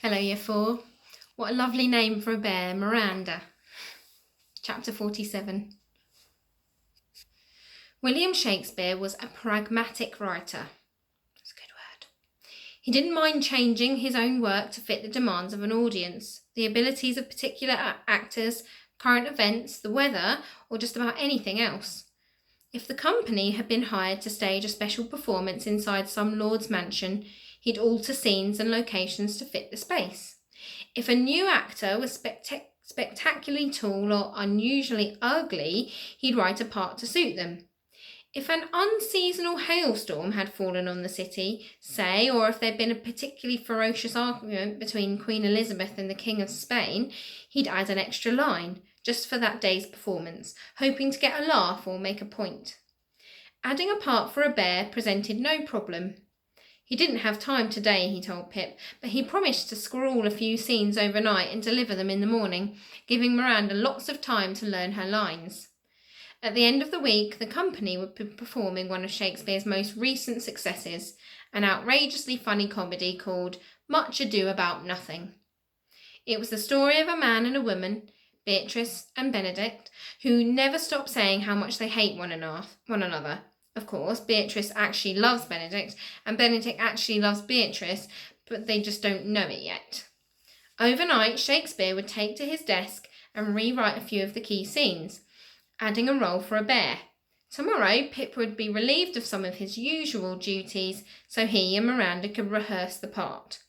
Hello, Year 4. What a lovely name for a bear, Miranda. Chapter 47. William Shakespeare was a pragmatic writer. That's a good word. He didn't mind changing his own work to fit the demands of an audience, the abilities of particular actors, current events, the weather, or just about anything else. If the company had been hired to stage a special performance inside some lord's mansion, he'd alter scenes and locations to fit the space. If a new actor was spectacularly tall or unusually ugly, he'd write a part to suit them. If an unseasonal hailstorm had fallen on the city, say, or if there'd been a particularly ferocious argument between Queen Elizabeth and the King of Spain, he'd add an extra line, just for that day's performance, hoping to get a laugh or make a point. Adding a part for a bear presented no problem. He didn't have time today, he told Pip, but he promised to scrawl a few scenes overnight and deliver them in the morning, giving Miranda lots of time to learn her lines. At the end of the week, the company would be performing one of Shakespeare's most recent successes, an outrageously funny comedy called Much Ado About Nothing. It was the story of a man and a woman, Beatrice and Benedict, who never stop saying how much they hate one another. Of course, Beatrice actually loves Benedict, and Benedict actually loves Beatrice, but they just don't know it yet. Overnight, Shakespeare would take to his desk and rewrite a few of the key scenes, adding a role for a bear. Tomorrow, Pip would be relieved of some of his usual duties, so he and Miranda could rehearse the part.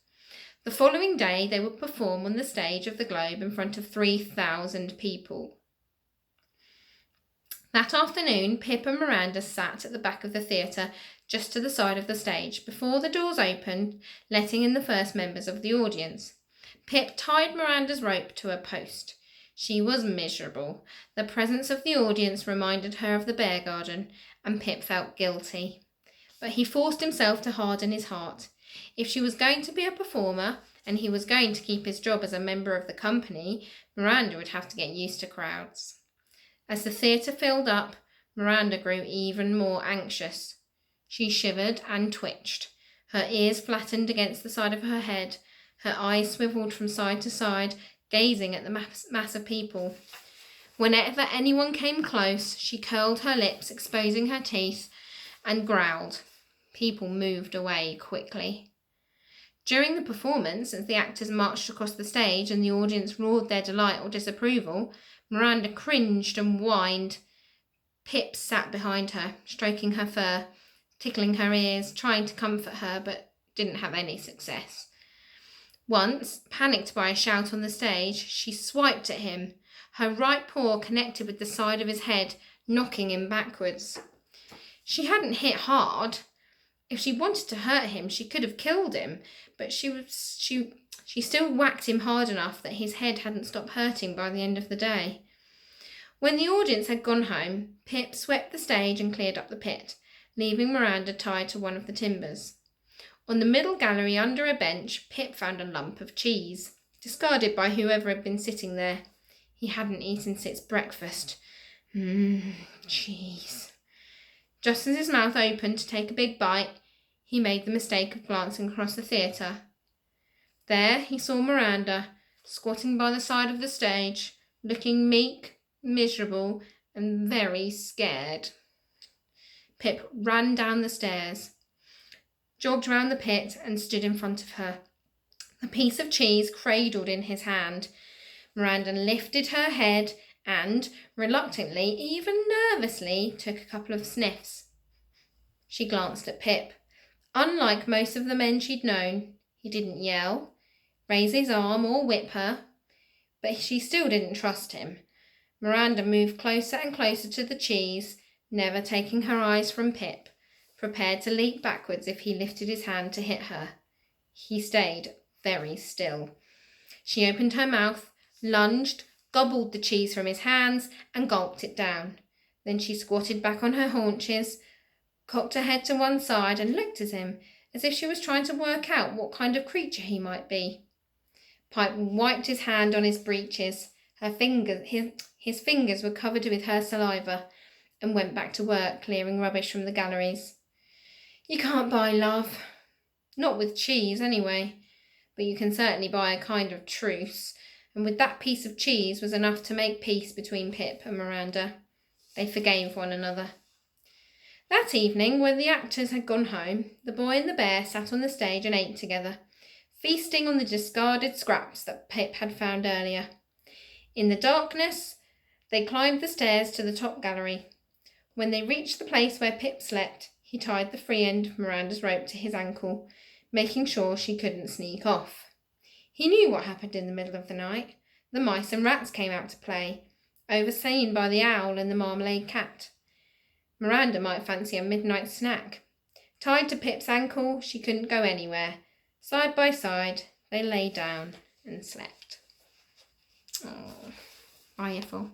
The following day, they would perform on the stage of the Globe in front of 3,000 people. That afternoon, Pip and Miranda sat at the back of the theatre, just to the side of the stage, before the doors opened, letting in the first members of the audience. Pip tied Miranda's rope to a post. She was miserable. The presence of the audience reminded her of the bear garden, and Pip felt guilty. But he forced himself to harden his heart. If she was going to be a performer, and he was going to keep his job as a member of the company, Miranda would have to get used to crowds. As the theatre filled up, Miranda grew even more anxious. She shivered and twitched. Her ears flattened against the side of her head. Her eyes swiveled from side to side, gazing at the mass of people. Whenever anyone came close, she curled her lips, exposing her teeth, and growled. People moved away quickly. During the performance, as the actors marched across the stage and the audience roared their delight or disapproval, Miranda cringed and whined. Pip sat behind her, stroking her fur, tickling her ears, trying to comfort her, but didn't have any success. Once, panicked by a shout on the stage, she swiped at him. Her right paw connected with the side of his head, knocking him backwards. She hadn't hit hard. If she wanted to hurt him, she could have killed him, but she still whacked him hard enough that his head hadn't stopped hurting by the end of the day. When the audience had gone home, Pip swept the stage and cleared up the pit, leaving Miranda tied to one of the timbers. On the middle gallery under a bench, Pip found a lump of cheese, discarded by whoever had been sitting there. He hadn't eaten since breakfast. Cheese. Just as his mouth opened to take a big bite, he made the mistake of glancing across the theatre. There he saw Miranda, squatting by the side of the stage, looking meek, miserable, and very scared. Pip ran down the stairs, jogged round the pit, and stood in front of her, a piece of cheese cradled in his hand. Miranda lifted her head and, reluctantly, even nervously, took a couple of sniffs. She glanced at Pip. Unlike most of the men she'd known, he didn't yell, raise his arm, or whip her, but she still didn't trust him. Miranda moved closer and closer to the cheese, never taking her eyes from Pip, prepared to leap backwards if he lifted his hand to hit her. He stayed very still. She opened her mouth, lunged, gobbled the cheese from his hands, and gulped it down. Then she squatted back on her haunches, cocked her head to one side, and looked at him, as if she was trying to work out what kind of creature he might be. Pip wiped his hand on his breeches. His fingers were covered with her saliva, and went back to work, clearing rubbish from the galleries. You can't buy love. Not with cheese, anyway. but you can certainly buy a kind of truce, and with that piece of cheese was enough to make peace between Pip and Miranda. They forgave one another. That evening, when the actors had gone home, the boy and the bear sat on the stage and ate together, feasting on the discarded scraps that Pip had found earlier. In the darkness, they climbed the stairs to the top gallery. When they reached the place where Pip slept, he tied the free end of Miranda's rope to his ankle, making sure she couldn't sneak off. He knew what happened in the middle of the night. The mice and rats came out to play, overseen by the owl and the marmalade cat. Miranda might fancy a midnight snack. Tied to Pip's ankle, she couldn't go anywhere. Side by side, they lay down and slept. Oh, bye, Ethel.